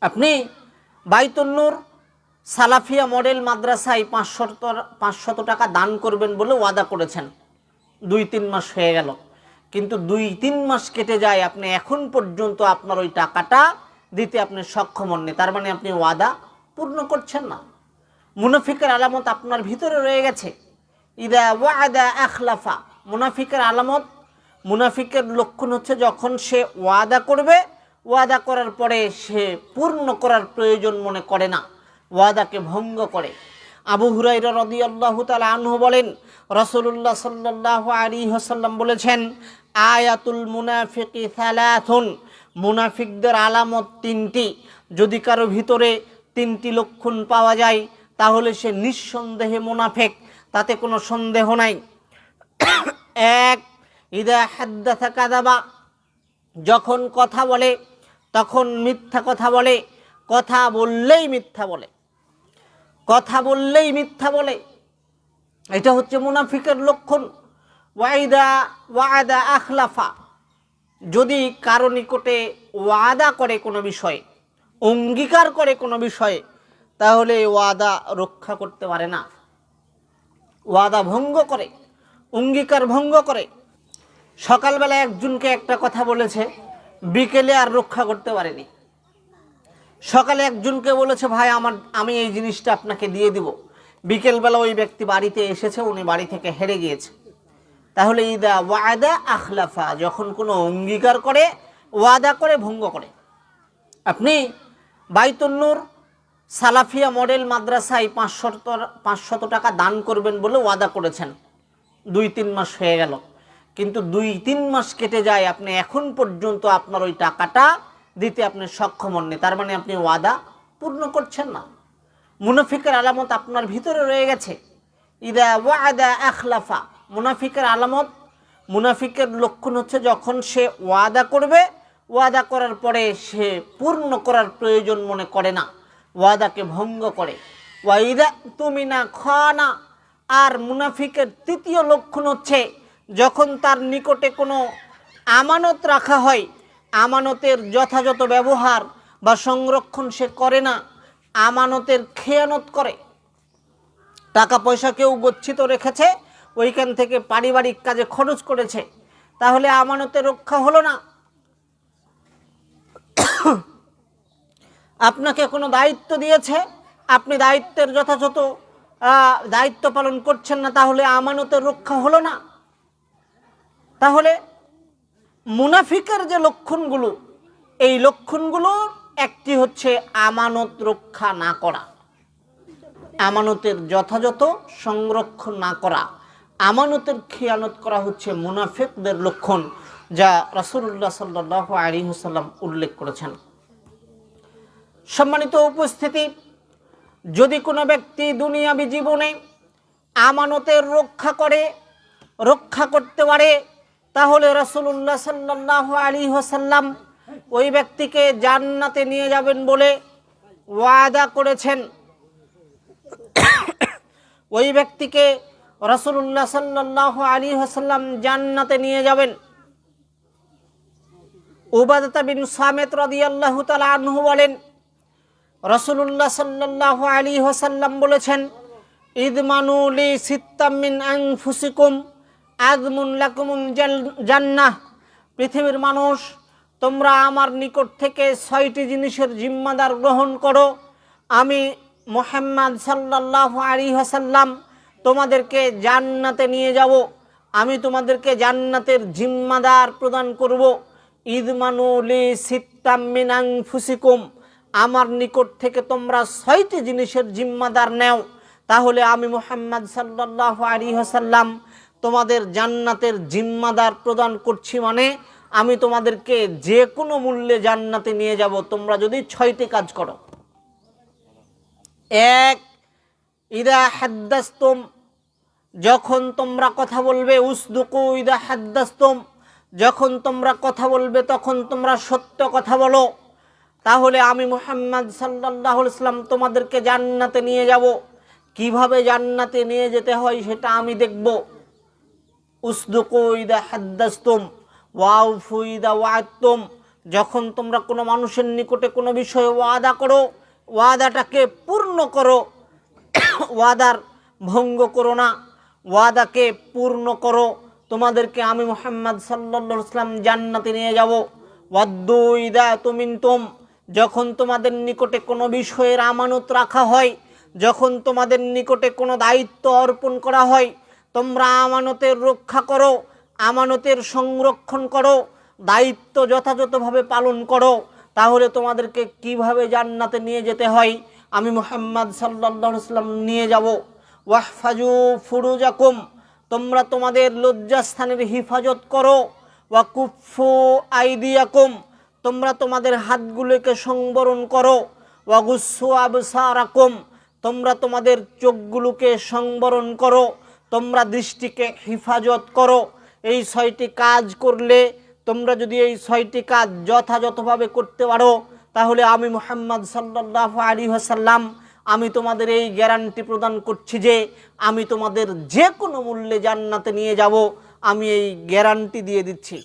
আপনি বাইতুন্নুর সালাফিয়া মডেল মাদ্রাসায় 500 টাকা দান করবেন বলে ওয়াদা করেছেন, 2-3 মাস হয়ে গেল, কিন্তু 2-3 মাস কেটে যায়, আপনি এখন পর্যন্ত আপনার ওই টাকাটা দিতে আপনি সক্ষম হননি। তার মানে আপনি ওয়াদা পূর্ণ করছেন না। মুনাফিকের আলামত আপনার ভিতরে রয়ে গেছে। ইদা ওয়াদা আখলাফা, মুনাফিকের আলামত, মুনাফিকের লক্ষণ হচ্ছে যখন সে ওয়াদা করবে, ওয়াদা করার পরে সে পূর্ণ করার প্রয়োজন মনে করে না, ওয়াদাকে ভঙ্গ করে। আবু হুরায়রা রাদিয়াল্লাহু তাআলা আনহু বলেন, রাসূলুল্লাহ সাল্লাল্লাহু আলাইহি ওয়াসাল্লাম বলেছেন, আয়াতুল মুনাফিকি সালাসুন, মুনাফিকদের আলামত 3টি। যদি কারো ভিতরে 3টি লক্ষণ পাওয়া যায় তাহলে সে নিঃসন্দেহে মুনাফিক, তাতে কোনো সন্দেহ নাই। 1, ইদা হাদ্দাসা কাযাবা, যখন কথা বলে তখন মিথ্যা কথা বলে, কথা বললেই মিথ্যা বলে, কথা বললেই মিথ্যা বলে, এটা হচ্ছে মুনাফিকের লক্ষণ। ওয়াইদা ওয়াদা আখলাফা, যদি কারো নিকটে ওয়াদা করে কোনো বিষয়ে, অঙ্গীকার করে কোনো বিষয়ে, তাহলে ওয়াদা রক্ষা করতে পারে না, ওয়াদা ভঙ্গ করে, অঙ্গীকার ভঙ্গ করে। সকালবেলা একজনকে একটা কথা বলেছে, বিকেলে আর রক্ষা করতে পারেনি। সকালে একজনকে বলেছে, ভাই আমি এই জিনিসটা আপনাকে দিয়ে দিব, বিকেলবেলা ওই ব্যক্তি বাড়িতে এসেছে, উনি বাড়ি থেকে হেরে গিয়েছে। তাহলে ইদা ওয়াদা আখলাফা, যখন কোনো অঙ্গীকার করে, ওয়াদা করে, ভঙ্গ করে। আপনি বাইতুন্নুর সালাফিয়া মডেল মাদ্রাসায় 500 টাকা দান করবেন বলে ওয়াদা করেছেন, 2-3 মাস হয়ে গেল, কিন্তু 2-3 মাস কেটে যায়, আপনি এখন পর্যন্ত আপনার ওই টাকাটা দিতে আপনি সক্ষম হননি। তার মানে আপনি ওয়াদা পূর্ণ করছেন না। মুনাফিকের আলামত আপনার ভিতরে রয়ে গেছে। ইদা ওয়াদা আখলাফা, মুনাফিকের আলামত, মুনাফিকের লক্ষণ হচ্ছে যখন সে ওয়াদা করবে, ওয়াদা করার পরে সে পূর্ণ করার প্রয়োজন মনে করে না, ওয়াদাকে ভঙ্গ করে। ওয়াইদা তুমিনা খানা, আর মুনাফিকের 3য় লক্ষণ হচ্ছে যখন তার নিকটে কোনো আমানত রাখা হয়, আমানতের যথাযথ ব্যবহার বা সংরক্ষণ সে করে না, আমানতের খেয়ানত করে। টাকা পয়সা কেউ গচ্ছিত রেখেছে, ওইখান থেকে পারিবারিক কাজে খরচ করেছে, তাহলে আমানতের রক্ষা হলো না। আপনাকে কোনো দায়িত্ব দিয়েছে, আপনি দায়িত্বের যথাযথ দায়িত্ব পালন করছেন না, তাহলে আমানতের রক্ষা হলো না। তাহলে মুনাফিকের যে লক্ষণগুলো, এই লক্ষণগুলোর একটি হচ্ছে আমানত রক্ষা না করা, আমানতের যথাযথ সংরক্ষণ না করা, আমানতের খেয়ানত করা হচ্ছে মুনাফিকদের লক্ষণ, যা রাসূলুল্লাহ সাল্লাল্লাহু আলাইহি ওয়াসাল্লাম উল্লেখ করেছেন। সম্মানিত উপস্থিতি, যদি কোনো ব্যক্তি দুনিয়াবী জীবনে আমানতের রক্ষা করতে পারে, তাহলে রাসূলুল্লাহ সাল্লাল্লাহু আলাইহি ওয়াসাল্লাম ওই ব্যক্তিকে জান্নাতে নিয়ে যাবেন বলে ওয়াদা করেছেন। ওই ব্যক্তিকে রাসূলুল্লাহ সাল্লাল্লাহু আলাইহি ওয়াসাল্লাম জান্নাতে নিয়ে যাবেন। উবাদাহ বিন সামিত রাদিয়াল্লাহু তাআলা আনহু বলেন, রাসূলুল্লাহ সাল্লাল্লাহু আলাইহি ওয়াসাল্লাম বলেছেন, ইদমানু লি সিত্তাম মিন আনফুসিকুম আযমুন লাকুমুল জান্নাহ, পৃথিবীর মানুষ, তোমরা আমার নিকট থেকে 6টি জিনিসের জিম্মাদার গ্রহণ করো, আমি মুহাম্মদ সাল্লাল্লাহু আলাইহি ওয়াসাল্লাম তোমাদেরকে জান্নাতে নিয়ে যাব, আমি তোমাদেরকে জান্নাতের জিম্মাদার প্রদান করব। ইদমানু লি সিত্তাম মিন আনফুসিকুম, আমার নিকট থেকে তোমরা 6টি জিনিসের জিম্মাদার নেও, তাহলে আমি মুহাম্মদ সাল্লাল্লাহু আলাইহি ওয়াসাল্লাম তোমাদের জান্নাতের জিম্মাদার প্রদান করছি, মানে আমি তোমাদেরকে যে কোনো মূল্যে জান্নাতে নিয়ে যাব, তোমরা যদি 6টি কাজ করো। 1, ইদা হাদ্দাসতুম, যখন তোমরা কথা বলবে, উসদুকু ইদা হাদ্দাসতুম, যখন তোমরা কথা বলবে তখন তোমরা সত্য কথা বলো, তাহলে আমি মুহাম্মদ সাল্লাল্লাহু আলাইহি ওয়াসাল্লাম তোমাদেরকে জান্নাতে নিয়ে যাব। কিভাবে জান্নাতে নিয়ে যেতে হয় সেটা আমি দেখব। উসদুকু ইদা হাদ্দাসতুম ওয়াউফু ইদা ওয়া'আদতুম, যখন তোমরা কোনো মানুষের নিকটে কোনো বিষয়ে ওয়াদা করো, ওয়াদাটাকে পূর্ণ করো, ওয়াদার ভঙ্গ করো না, ওয়াদাকে পূর্ণ করো। তোমাদেরকে আমি মুহাম্মদ সাল্লাল্লাহু আলাইহি ওয়াসাল্লাম জান্নাতে নিয়ে যাব। ওয়াদ্দু ইদা তুমিনতুম, যখন তোমাদের নিকটে কোনো বিষয়ের আমানত রাখা হয়, যখন তোমাদের নিকটে কোনো দায়িত্ব অর্পণ করা হয়, তোমরা আমানতের রক্ষা করো, আমানতের সংরক্ষণ করো, দায়িত্ব যথাযথভাবে পালন করো। তাহলে তোমাদেরকে কিভাবে জান্নাতে নিয়ে যেতে হয় আমি মুহাম্মদ সাল্লাল্লাহু আলাইহি ওয়াসাল্লাম নিয়ে যাব। ওয়াহফাজু ফুরুজাকুম, তোমরা তোমাদের লজ্জাস্থানের হিফাজত করো। ওয়াকুফু আইদিয়াকুম, তোমরা তোমাদের হাতগুলোকে সংবরণ করো। ওয়াগুসু আবসারাকুম, তোমরা তোমাদের চোখগুলোকে সংবরণ করো, তোমরা দৃষ্টিকে হিফাজত করো। এই 6টি কাজ করলে, তোমরা যদি এই 6টি কাজ যথাযথভাবে করতে পারো, তাহলে আমি মুহাম্মদ সাল্লাল্লাহু আলাইহি ওয়াসাল্লাম আমি তোমাদের এই গ্যারান্টি প্রদান করছি যে আমি তোমাদের যে কোনো মূল্যে জান্নাতে নিয়ে যাব। আমি এই গ্যারান্টি দিয়ে দিচ্ছি।